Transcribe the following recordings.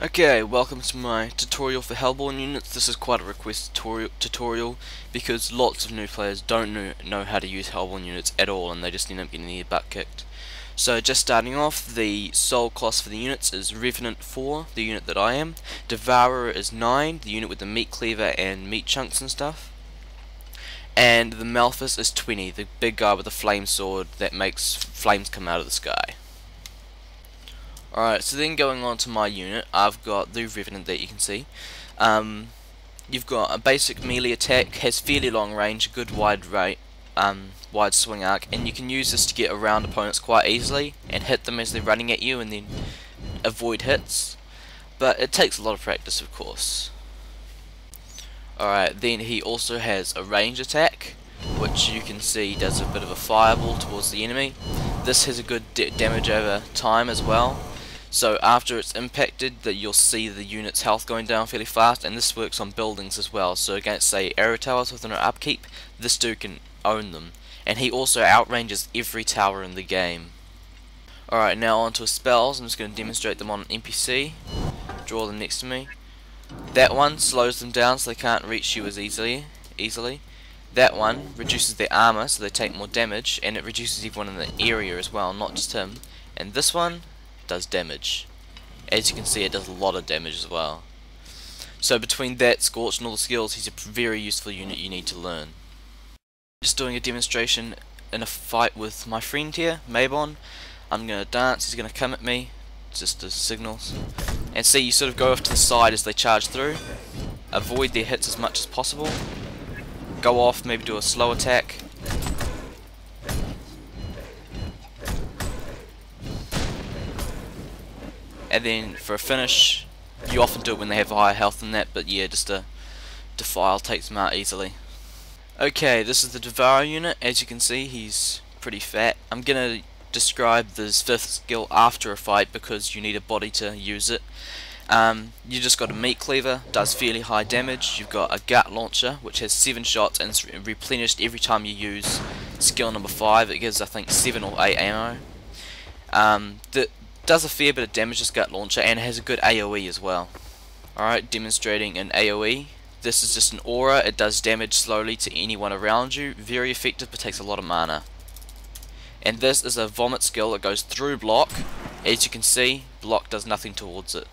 Okay, welcome to my tutorial for HellBorne units. This is quite a request tutorial because lots of new players don't know how to use HellBorne units at all, and they just end up getting their butt kicked. So just starting off, the soul cost for the units is Revenant 4, the unit that I am. Devourer is 9, the unit with the meat cleaver and meat chunks and stuff. And the Malphus is 20, the big guy with the flame sword that makes flames come out of the sky. Alright, so then going on to my unit, I've got the Revenant that you can see. You've got a basic melee attack, has fairly long range, good wide swing arc, and you can use this to get around opponents quite easily and hit them as they're running at you and then avoid hits. But it takes a lot of practice, of course. Alright, then he also has a range attack, which you can see does a bit of a fireball towards the enemy. This has a good damage over time as well. So after it's impacted, you'll see the unit's health going down fairly fast, and this works on buildings as well. So against, say, arrow towers with an upkeep, this dude can own them. And he also outranges every tower in the game. Alright, now on to his spells. I'm just going to demonstrate them on an NPC. Draw them next to me. That one slows them down so they can't reach you as easily. That one reduces their armor so they take more damage, and it reduces everyone in the area as well, not just him. And this one does damage. As you can see, it does a lot of damage as well. So between that, Scorch, and all the skills, he's a very useful unit you need to learn. Just doing a demonstration in a fight with my friend here, Mabon. I'm going to dance, he's going to come at me, just as signals. And see, you sort of go off to the side as they charge through. Avoid their hits as much as possible. Go off, maybe do a slow attack. And then for a finish, you often do it when they have higher health than that, but yeah, just a Defile takes them out easily. Okay, this is the Devourer unit. As you can see, he's pretty fat. I'm gonna describe this 5th skill after a fight because you need a body to use it. You just got a meat cleaver, does fairly high damage. You've got a gut launcher, which has 7 shots and it's replenished every time you use skill number 5. It gives, I think, 7 or 8 ammo. Does a fair bit of damage, this gut launcher, and it has a good AoE as well. Alright, demonstrating an AoE. This is just an aura. It does damage slowly to anyone around you. Very effective, but takes a lot of mana. And this is a vomit skill. It goes through block. As you can see, block does nothing towards it.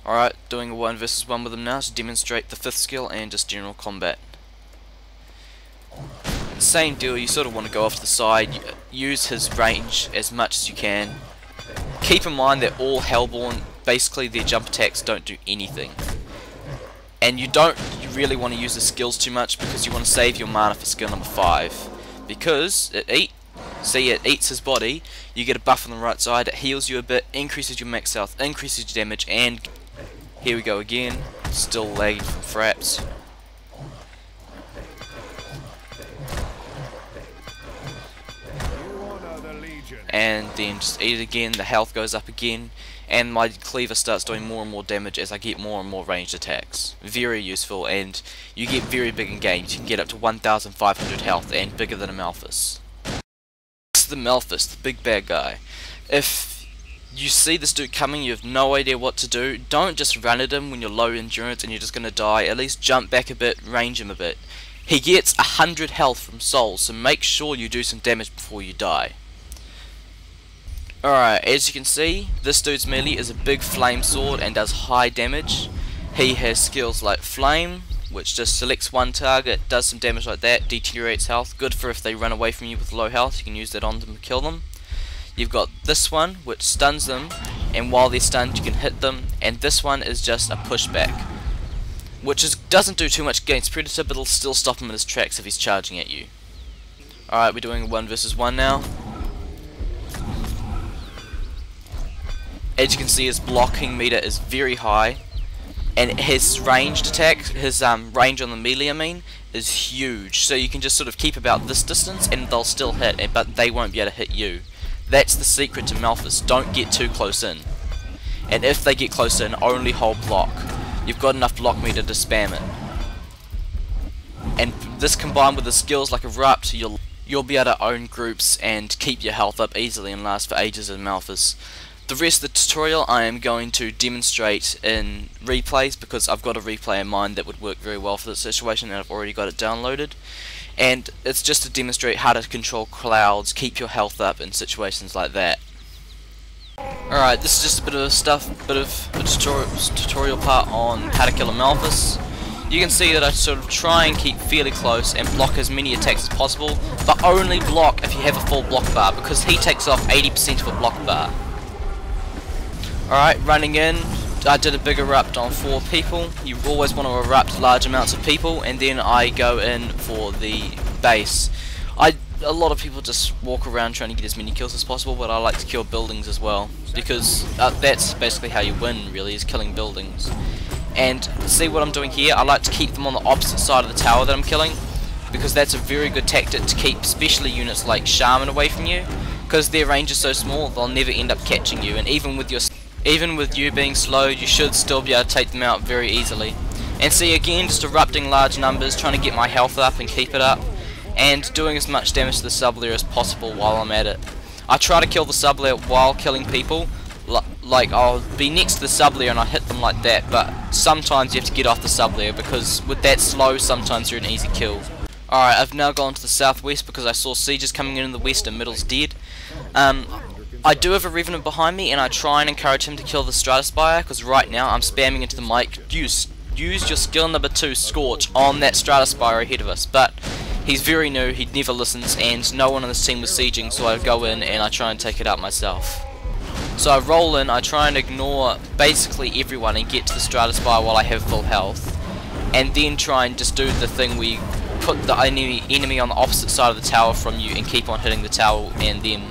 Alright, doing a 1 versus 1 with him now to demonstrate the 5th skill and just general combat. Same deal, you sort of want to go off to the side, use his range as much as you can. Keep in mind that all HellBorne, basically their jump attacks don't do anything. And you really want to use the skills too much because you want to save your mana for skill number 5. Because it eats his body, you get a buff on the right side, it heals you a bit, increases your max health, increases your damage, and here we go again, still lagging from fraps. And then just eat it again, the health goes up again, and my cleaver starts doing more and more damage as I get more and more ranged attacks. Very useful, and you get very big in games. You can get up to 1,500 health and bigger than a Malphus. This is the Malphus, the big bad guy. If you see this dude coming, you have no idea what to do, don't just run at him when you're low endurance and you're just going to die. At least jump back a bit, range him a bit. He gets 100 health from souls, so make sure you do some damage before you die. Alright, as you can see, this dude's melee is a big flame sword and does high damage. He has skills like flame, which just selects one target, does some damage like that, deteriorates health. Good for if they run away from you with low health, you can use that on them to kill them. You've got this one, which stuns them, and while they're stunned you can hit them. And this one is just a pushback, which doesn't do too much against Predator, but it'll still stop him in his tracks if he's charging at you. Alright, we're doing a 1 versus 1 now. As you can see, his blocking meter is very high, and his ranged attack, his range on the melee, I mean, is huge. So you can just sort of keep about this distance, and they'll still hit, but they won't be able to hit you. That's the secret to Malphus. Don't get too close in, and if they get close in, only hold block. You've got enough block meter to spam it. And this combined with the skills like Erupt, you'll be able to own groups and keep your health up easily and last for ages in Malphus. The rest of the tutorial I am going to demonstrate in replays, because I've got a replay in mind that would work very well for this situation and I've already got it downloaded. And it's just to demonstrate how to control clouds, keep your health up in situations like that. Alright, this is just a bit of a tutorial part on how to kill a Malphus. You can see that I sort of try and keep fairly close and block as many attacks as possible, but only block if you have a full block bar, because he takes off 80% of a block bar. Alright, running in, I did a big erupt on 4 people. You always want to erupt large amounts of people, and then I go in for the base. A lot of people just walk around trying to get as many kills as possible, but I like to kill buildings as well, because that's basically how you win, really, is killing buildings. And see what I'm doing here, I like to keep them on the opposite side of the tower that I'm killing, because that's a very good tactic to keep especially units like Shaman away from you, because their range is so small they'll never end up catching you, and even with you being slowed, you should still be able to take them out very easily. And see, again, just erupting large numbers, trying to get my health up and keep it up, and doing as much damage to the sub-layer as possible while I'm at it. I try to kill the sub-layer while killing people. Like, I'll be next to the sub-layer and I hit them like that, but sometimes you have to get off the sub-layer, because with that slow, sometimes you're an easy kill. Alright, I've now gone to the southwest because I saw sieges coming in the west and middle's dead. I do have a Revenant behind me, and I try and encourage him to kill the Stratospire, because right now I'm spamming into the mic, use your skill number 2, Scorch, on that Stratospire ahead of us, but he's very new, he never listens, and no one on this team was sieging, so I go in and I try and take it out myself. So I roll in, I try and ignore basically everyone and get to the Stratospire while I have full health, and then try and just do the thing where you put the enemy on the opposite side of the tower from you and keep on hitting the tower and them.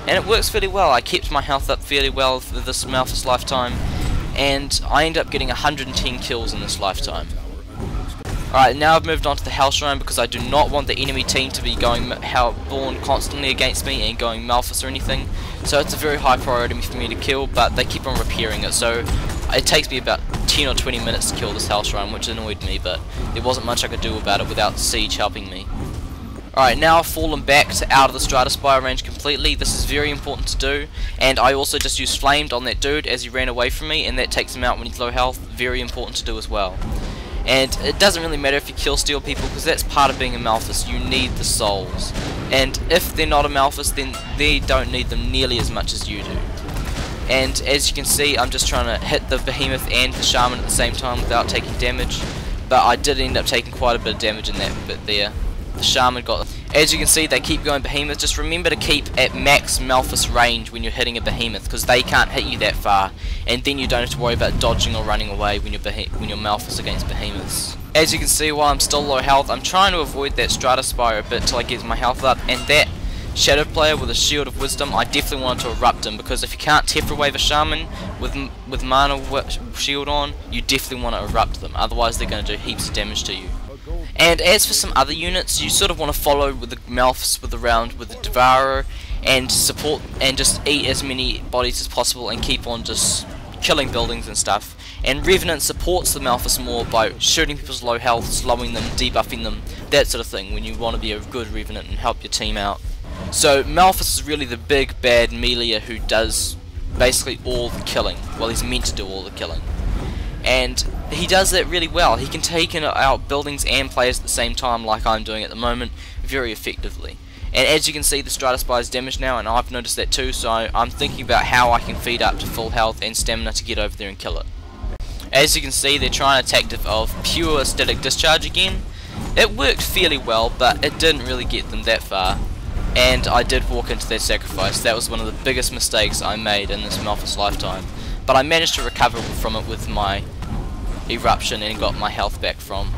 And it works fairly well. I kept my health up fairly well for this Malphus lifetime, and I end up getting 110 kills in this lifetime. Alright, now I've moved on to the Hell Shrine, because I do not want the enemy team to be going HellBorne constantly against me and going Malphus or anything. So it's a very high priority for me to kill, but they keep on repairing it, so it takes me about 10 or 20 minutes to kill this Hell Shrine, which annoyed me, but there wasn't much I could do about it without Siege helping me. Alright, now I've fallen back to out of the Stratospire range completely. This is very important to do, and I also just used Flamed on that dude as he ran away from me, and that takes him out when he's low health. Very important to do as well. And it doesn't really matter if you kill steal people, because that's part of being a Malphus. You need the souls, and if they're not a Malphus, then they don't need them nearly as much as you do. And as you can see, I'm just trying to hit the Behemoth and the Shaman at the same time without taking damage, but I did end up taking quite a bit of damage in that bit there. The Shaman got... As you can see, they keep going Behemoth. Just remember to keep at max Malphus range when you're hitting a Behemoth, because they can't hit you that far, and then you don't have to worry about dodging or running away when you're Malphus against Behemoths. As you can see, while I'm still low health, I'm trying to avoid that Stratospire a bit till I get my health up, and that Shadow player with a Shield of Wisdom, I definitely wanted to erupt him, because if you can't Tephra Wave a Shaman with Mana Shield on, you definitely want to erupt them, otherwise they're going to do heaps of damage to you. And as for some other units, you sort of want to follow with the Malphus with the Devourer, and support and just eat as many bodies as possible and keep on just killing buildings and stuff. And Revenant supports the Malphus more by shooting people's low health, slowing them, debuffing them, that sort of thing, when you want to be a good Revenant and help your team out. So Malphus is really the big bad melee who does basically all the killing. Well, he's meant to do all the killing. And he does that really well. He can take out buildings and players at the same time, like I'm doing at the moment, very effectively. And as you can see, the Stratospire is damaged now, and I've noticed that too, so I'm thinking about how I can feed up to full health and stamina to get over there and kill it. As you can see, they're trying a tactic of pure static discharge again. It worked fairly well, but it didn't really get them that far. And I did walk into their sacrifice. That was one of the biggest mistakes I made in this Malphus lifetime. But I managed to recover from it with my eruption and got my health back from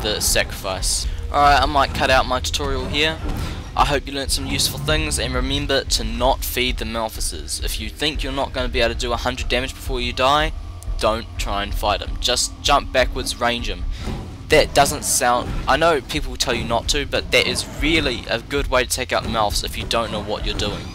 the sacrifice. Alright, I might cut out my tutorial here. I hope you learnt some useful things, and remember to not feed the Malphuses. If you think you're not going to be able to do 100 damage before you die, don't try and fight them. Just jump backwards, range them. That doesn't sound... I know people will tell you not to, but that is really a good way to take out the Malphs if you don't know what you're doing.